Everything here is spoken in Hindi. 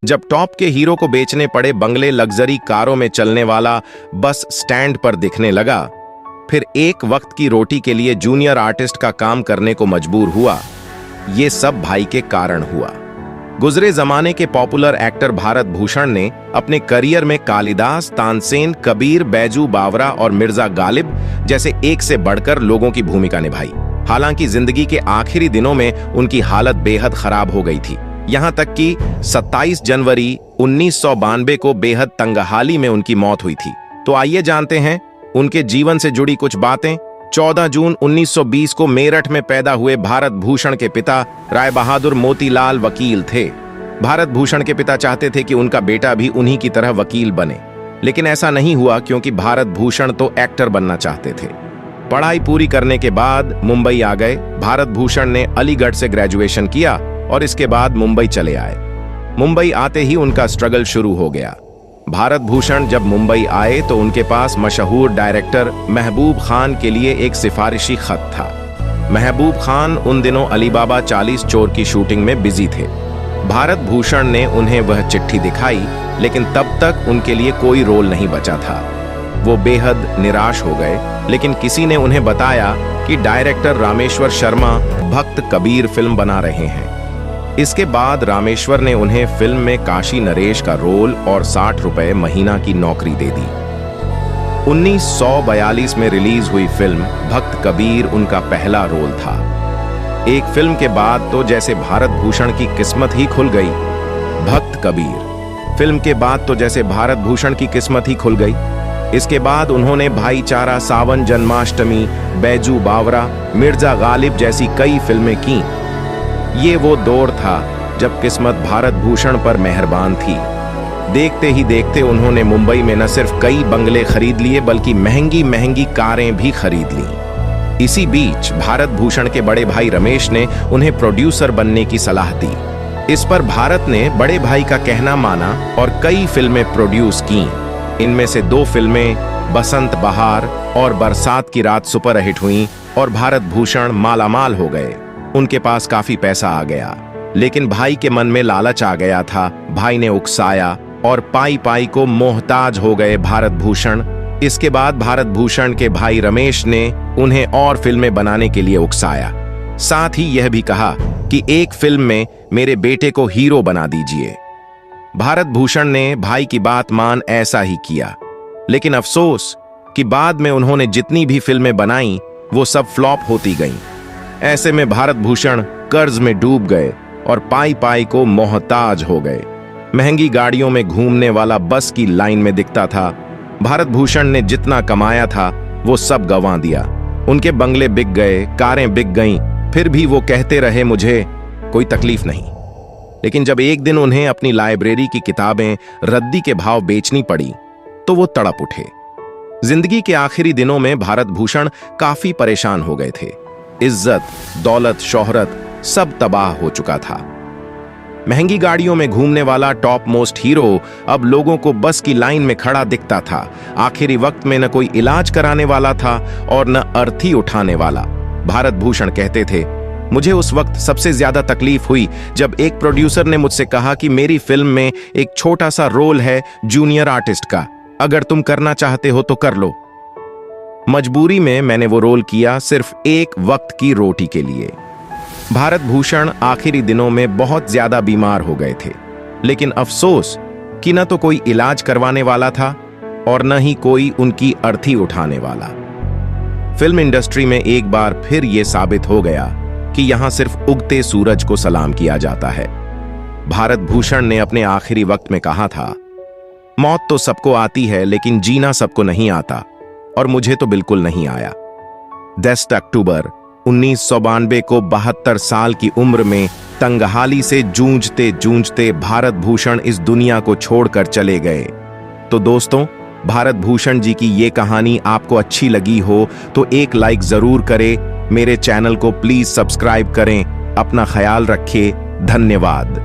जब टॉप के हीरो को बेचने पड़े बंगले लग्जरी कारों में चलने वाला बस स्टैंड पर दिखने लगा, फिर एक वक्त की रोटी के लिए जूनियर आर्टिस्ट का काम करने को मजबूर हुआ, ये सब भाई के कारण हुआ। गुजरे जमाने के पॉपुलर एक्टर भारत भूषण ने अपने करियर में कालिदास, तानसेन, कबीर, बैजू बावरा और मिर्जा गालिब जैसे एक से बढ़कर लोगों की भूमिका निभाई। हालांकि जिंदगी के आखिरी दिनों में उनकी हालत बेहद खराब हो गई थी, यहां तक कि 27 जनवरी 1992 को बेहद तंगहाली में उनकी मौत हुई थी। तो आइए जानते हैं उनके जीवन से जुड़ी कुछ बातें। 14 जून 1920 को मेरठ में पैदा हुए भारत भूषण के पिता राय बहादुर मोतीलाल वकील थे। भारत भूषण के पिता चाहते थे कि उनका बेटा भी उन्हीं की तरह वकील बने, लेकिन ऐसा नहीं हुआ क्योंकि भारत भूषण तो एक्टर बनना चाहते थे। पढ़ाई पूरी करने के बाद मुंबई आ गए। भारत भूषण ने अलीगढ़ से ग्रेजुएशन किया और इसके बाद मुंबई चले आए। मुंबई आते ही उनका स्ट्रगल शुरू हो गया। भारत भूषण जब मुंबई आए तो उनके पास मशहूर डायरेक्टर महबूब खान के लिए एक सिफारिशी खत था। महबूब खान उन दिनों अलीबाबा 40 चोर की शूटिंग में बिजी थे। भारत भूषण ने उन्हें वह चिट्ठी दिखाई, लेकिन तब तक उनके लिए कोई रोल नहीं बचा था। वो बेहद निराश हो गए, लेकिन किसी ने उन्हें बताया कि डायरेक्टर रामेश्वर शर्मा भक्त कबीर फिल्म बना रहे हैं। इसके बाद रामेश्वर ने उन्हें फिल्म में काशी नरेश का रोल और 60 रुपए महीना की नौकरी दे दी। 1942 में रिलीज हुई फिल्म भक्त कबीर उनका पहला रोल था। एक फिल्म के बाद तो जैसे भारत भूषण की किस्मत ही खुल गई। भक्त कबीर फिल्म के बाद तो जैसे भारत भूषण की किस्मत ही खुल गई। इसके बाद उन्होंने भाईचारा, सावन, जन्माष्टमी, बैजू बावरा, मिर्जा गालिब जैसी कई फिल्में की। ये वो दौर था जब किस्मत भारत भूषण पर मेहरबान थी। देखते ही देखते उन्होंने मुंबई में न सिर्फ कई बंगले खरीद लिए बल्कि महंगी महंगी कारें भी खरीद लीं। इसी बीच भारत भूषण के बड़े भाई रमेश ने उन्हें प्रोड्यूसर बनने की सलाह दी। इस पर भारत ने बड़े भाई का कहना माना और कई फिल्में प्रोड्यूस की। इनमें से 2 फिल्में बसंत बहार और बरसात की रात सुपरहिट हुईं और भारत भूषण मालामाल हो गए। उनके पास काफी पैसा आ गया, लेकिन भाई के मन में लालच आ गया था। भाई ने उकसाया और पाई पाई को मोहताज हो गए भारत भूषण। इसके बाद भारत भूषण के भाई रमेश ने उन्हें और फिल्में बनाने के लिए उकसाया। साथ ही यह भी कहा कि एक फिल्म में मेरे बेटे को हीरो बना दीजिए। भारत भूषण ने भाई की बात मान ऐसा ही किया, लेकिन अफसोस कि बाद में उन्होंने जितनी भी फिल्में बनाई वो सब फ्लॉप होती गईं। ऐसे में भारत भूषण कर्ज में डूब गए और पाई पाई को मोहताज हो गए। महंगी गाड़ियों में घूमने वाला बस की लाइन में दिखता था। भारत भूषण ने जितना कमाया था वो सब गंवा दिया। उनके बंगले बिक गए, कारें बिक गईं, फिर भी वो कहते रहे मुझे कोई तकलीफ नहीं। लेकिन जब एक दिन उन्हें अपनी लाइब्रेरी की किताबें रद्दी के भाव बेचनी पड़ी तो वो तड़प उठे। जिंदगी के आखिरी दिनों में भारत भूषण काफी परेशान हो गए थे। इज्जत, दौलत, शोहरत सब तबाह हो चुका था। महंगी गाड़ियों में घूमने वाला टॉप मोस्ट हीरो अब लोगों को बस की लाइन में खड़ा दिखता था। आखिरी वक्त में न कोई इलाज कराने वाला था और न अर्थी उठाने वाला। भारत भूषण कहते थे, मुझे उस वक्त सबसे ज्यादा तकलीफ हुई जब एक प्रोड्यूसर ने मुझसे कहा कि मेरी फिल्म में एक छोटा सा रोल है जूनियर आर्टिस्ट का, अगर तुम करना चाहते हो तो कर लो। मजबूरी में मैंने वो रोल किया, सिर्फ एक वक्त की रोटी के लिए। भारत भूषण आखिरी दिनों में बहुत ज्यादा बीमार हो गए थे, लेकिन अफसोस कि न तो कोई इलाज करवाने वाला था और न ही कोई उनकी अर्थी उठाने वाला। फिल्म इंडस्ट्री में एक बार फिर यह साबित हो गया कि यहां सिर्फ उगते सूरज को सलाम किया जाता है। भारत भूषण ने अपने आखिरी वक्त में कहा था, मौत तो सबको आती है लेकिन जीना सबको नहीं आता, और मुझे तो बिल्कुल नहीं आया। 10 अक्टूबर 1992 को 72 साल की उम्र में तंगहाली से जूझते जूझते भारत भूषण इस दुनिया को छोड़कर चले गए। तो दोस्तों, भारत भूषण जी की ये कहानी आपको अच्छी लगी हो तो एक लाइक जरूर करें। मेरे चैनल को प्लीज सब्सक्राइब करें। अपना ख्याल रखिए। धन्यवाद।